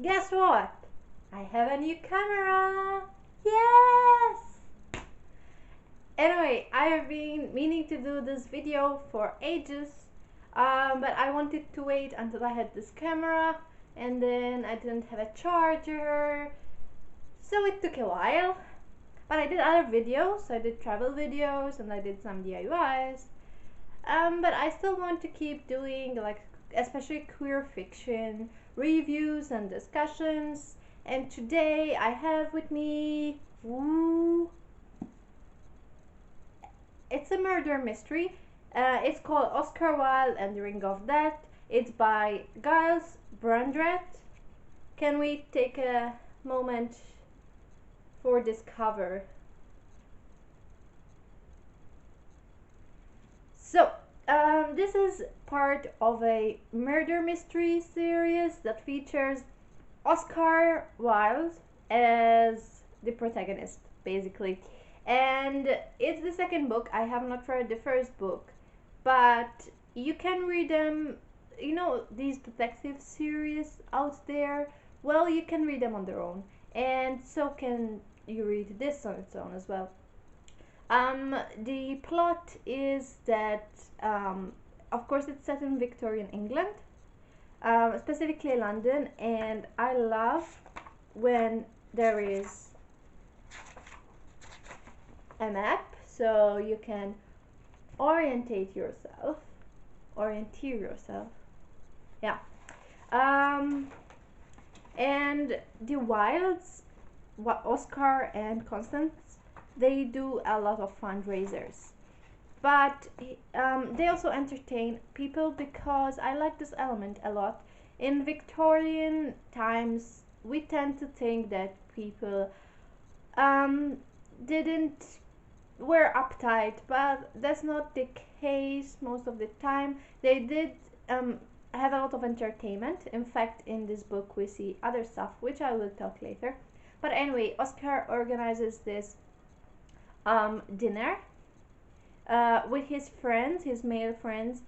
Guess what? I have a new camera! Yes! Anyway, I have been meaning to do this video for ages, but I wanted to wait until I had this camera, and then I didn't have a charger, so it took a while. But I did other videos. I did travel videos and I did some DIYs. But I still want to keep doing, like, especially queer fiction reviews and discussions. And today I have with me, it's a murder mystery. It's called Oscar Wilde and the Ring of Death. It's by Giles Brandrett. Can we take a moment for this cover? So, this is part of a murder mystery series that features Oscar Wilde as the protagonist, basically. And it's the second book. I have not read the first book, but you can read them. You know, these detective series out there, well, you can read them on their own, and so can you read this on its own as well. The plot is that, of course, it's set in Victorian England, specifically London, and I love when there is a map so you can orienteer yourself. Yeah. And the Wildes, Oscar and Constance, they do a lot of fundraisers, but they also entertain people, because I like this element a lot. In Victorian times, we tend to think that people didn't were uptight, but that's not the case most of the time. They did have a lot of entertainment. In fact, in this book we see other stuff, which I will talk later. But anyway, Oscar organizes this dinner with his friends, his male friends,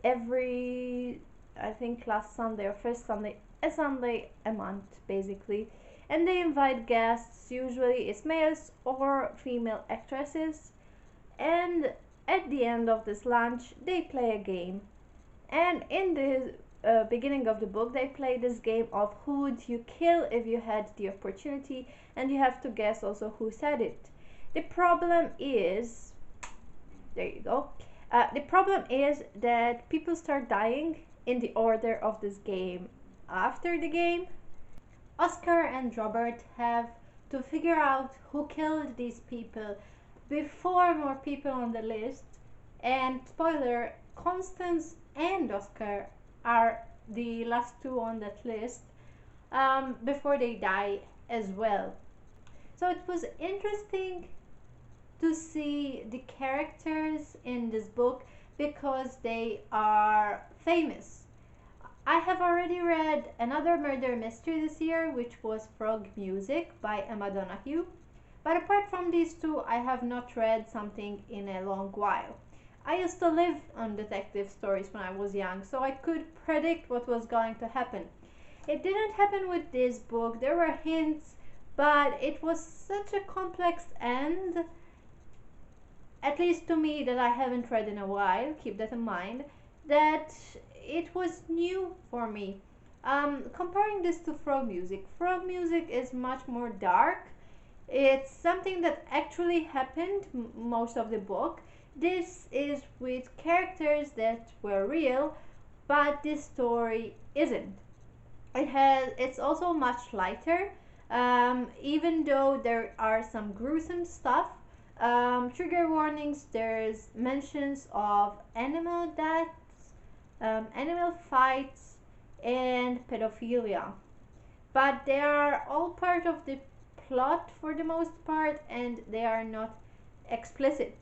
every, I think, last Sunday or first Sunday, a Sunday a month basically. And they invite guests, usually it's males or female actresses, and at the end of this lunch they play a game. And in the beginning of the book, they play this game of who would you kill if you had the opportunity, and you have to guess also who said it. The problem is, there you go, the problem is that people start dying in the order of this game. After the game, Oscar and Robert have to figure out who killed these people before more people on the list, and spoiler, Constance and Oscar are the last two on that list, before they die as well. So it was interesting to see the characters in this book because they are famous. I have already read another murder mystery this year, which was Frog Music by Emma Donoghue. But apart from these two, I have not read something in a long while. I used to live on detective stories when I was young, so I could predict what was going to happen. It didn't happen with this book. There were hints, but it was such a complex end, at least to me, that I haven't read in a while, keep that in mind, that it was new for me. Comparing this to Frog Music is much more dark. It's something that actually happened most of the book. This is with characters that were real, but this story isn't. It's also much lighter, even though there are some gruesome stuff. Trigger warnings, there's mentions of animal deaths, animal fights, and pedophilia, but they are all part of the plot for the most part, and they are not explicit.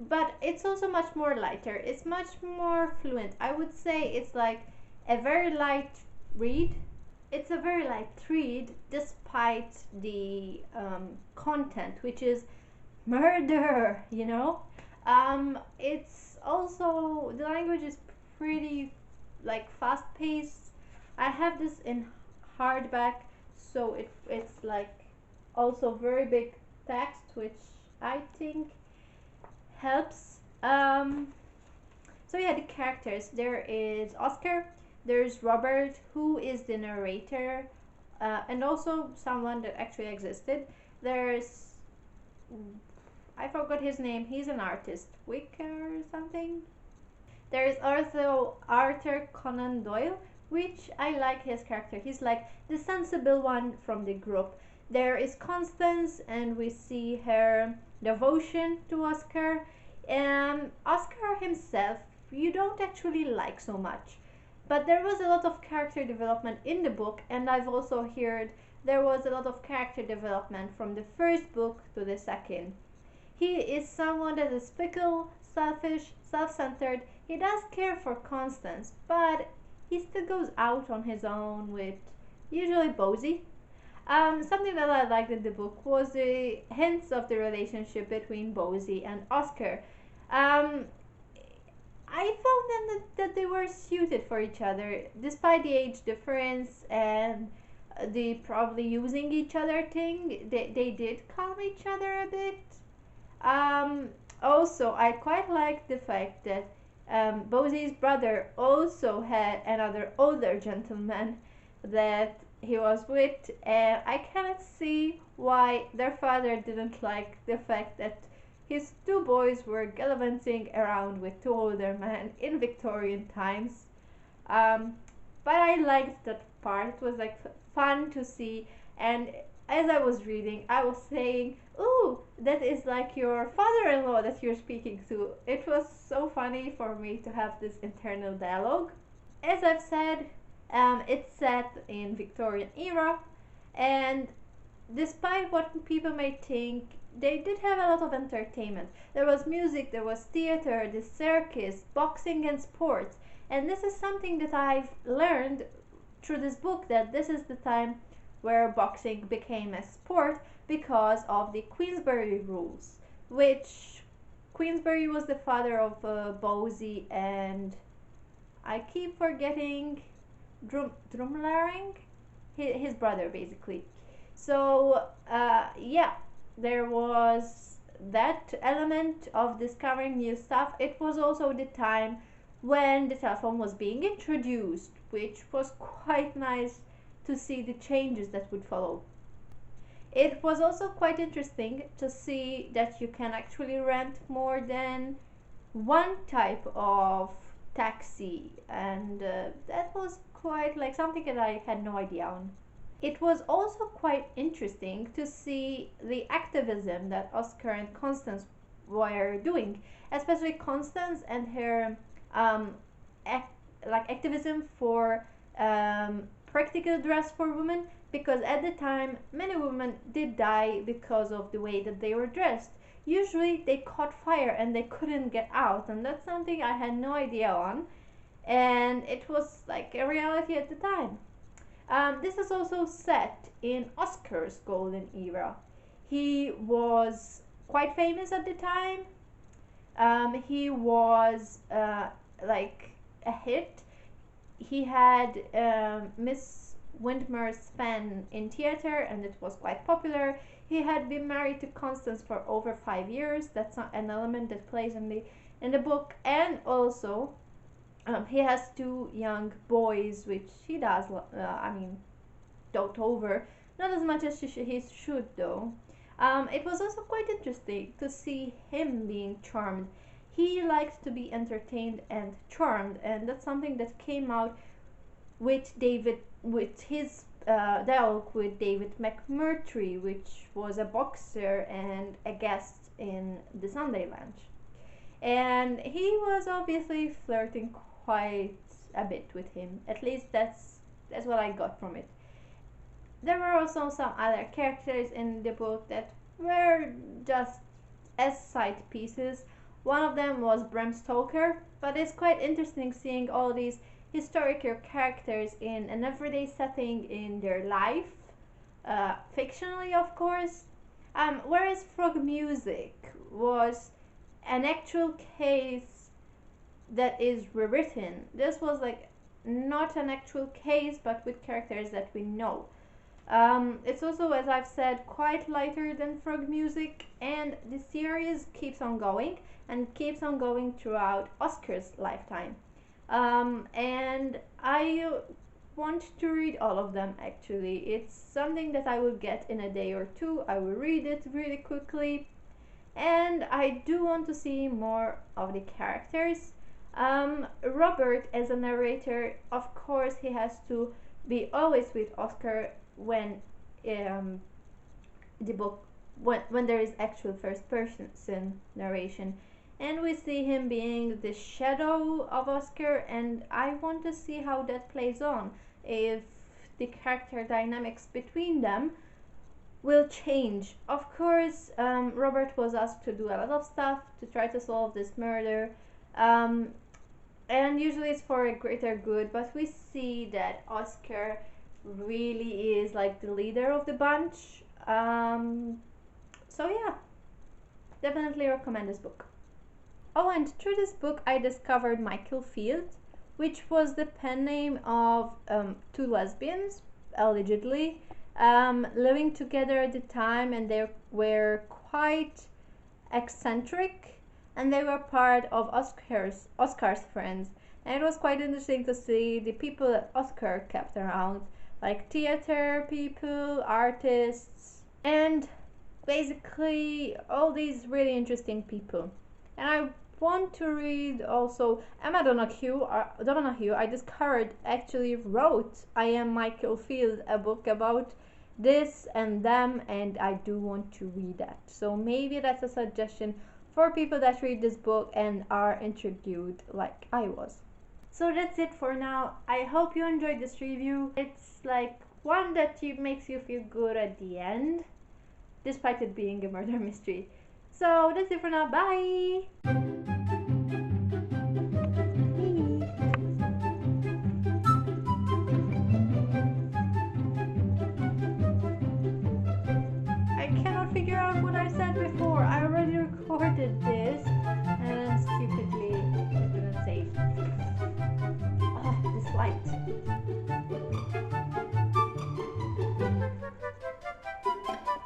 But it's also much more lighter. It's much more fluent. I would say it's like a very light read. It's a very light read despite the content, which is murder, It's also, the language is pretty like fast paced. I have this in hardback, so it's like also very big text, which I think helps. So yeah, the characters. There is Oscar. There's Robert, who is the narrator, and also someone that actually existed. There's, I forgot his name. He's an artist, Wicker or something. There is also Arthur Conan Doyle, which I like his character. He's like the sensible one from the group. There is Constance, and we see her devotion to Oscar. And Oscar himself, you don't actually like so much. But there was a lot of character development in the book, and I've also heard there was a lot of character development from the first book to the second. He is someone that is fickle, selfish, self centered. He does care for Constance, but he still goes out on his own with usually Bosie. Something that I liked in the book was the hints of the relationship between Bosie and Oscar. Um, I found them that they were suited for each other, despite the age difference and the probably using each other thing. They did calm each other a bit. Also, I quite like the fact that Bosie's brother also had another older gentleman that he was with, and I cannot see why their father didn't like the fact that his two boys were gallivanting around with two older men in Victorian times. Um, but I liked that part. It was like fun to see, and as I was reading, I was saying, "Ooh, that is like your father-in-law that you're speaking to." It was so funny for me to have this internal dialogue. As I've said, it's set in Victorian era, and despite what people may think, they did have a lot of entertainment. There was music, there was theater, the circus, boxing, and sports. And this is something that I've learned through this book, that this is the time where boxing became a sport because of the Queensberry rules, which Queensberry was the father of Bosie, and I keep forgetting Drumlaring, his brother basically. So yeah, there was that element of discovering new stuff. It was also the time when the telephone was being introduced, which was quite nice to see the changes that would follow. It was also quite interesting to see that you can actually rent more than one type of taxi, and that was quite like something that I had no idea on. It was also quite interesting to see the activism that Oscar and Constance were doing, especially Constance and her um, activism for practical dress for women, because at the time many women did die because of the way that they were dressed. Usually they caught fire and they couldn't get out, and that's something I had no idea on, and it was like a reality at the time. This is also set in Oscar's golden era. He was quite famous at the time. He was like a hit. He had Miss Windmer's fan in theater, and it was quite popular. He had been married to Constance for over 5 years. That's not an element that plays in the book, and also he has two young boys, which he does, I mean, dote over. Not as much as he should, though. It was also quite interesting to see him being charmed. He liked to be entertained and charmed, and that's something that came out with his dialogue with David McMurtry, which was a boxer and a guest in the Sunday Lunch. And he was obviously flirting quite a bit with him. At least that's what I got from it. There were also some other characters in the book that were just as side pieces. One of them was Bram Stoker, but it's quite interesting seeing all these historical characters in an everyday setting in their life, fictionally, of course. Whereas Frog Music was an actual case that is rewritten. This was like not an actual case, but with characters that we know. It's also, as I've said, quite lighter than Frog Music, and the series keeps on going and keeps on going throughout Oscar's lifetime. And I want to read all of them actually. It's something that I will get in a day or two. I will read it really quickly, and I do want to see more of the characters. Robert, as a narrator, of course, he has to be always with Oscar when um, the book when there is actual first person narration, and we see him being the shadow of Oscar, and I want to see how that plays on, if the character dynamics between them will change. Of course, Robert was asked to do a lot of stuff to try to solve this murder, um, and usually it's for a greater good, but we see that Oscar really is like the leader of the bunch. So yeah, definitely recommend this book. Oh, and through this book I discovered Michael Field, which was the pen name of two lesbians, allegedly, living together at the time, and they were quite eccentric, and they were part of Oscar's friends. And it was quite interesting to see the people that Oscar kept around, like theater people, artists, and basically all these really interesting people. And I want to read also Emma Donoghue. I discovered actually wrote I Am Michael Field, a book about this and them, and I do want to read that. So maybe that's a suggestion for people that read this book and are intrigued like I was. So that's it for now. I hope you enjoyed this review. It's like one that makes you feel good at the end, despite it being a murder mystery. So that's it for now. Bye!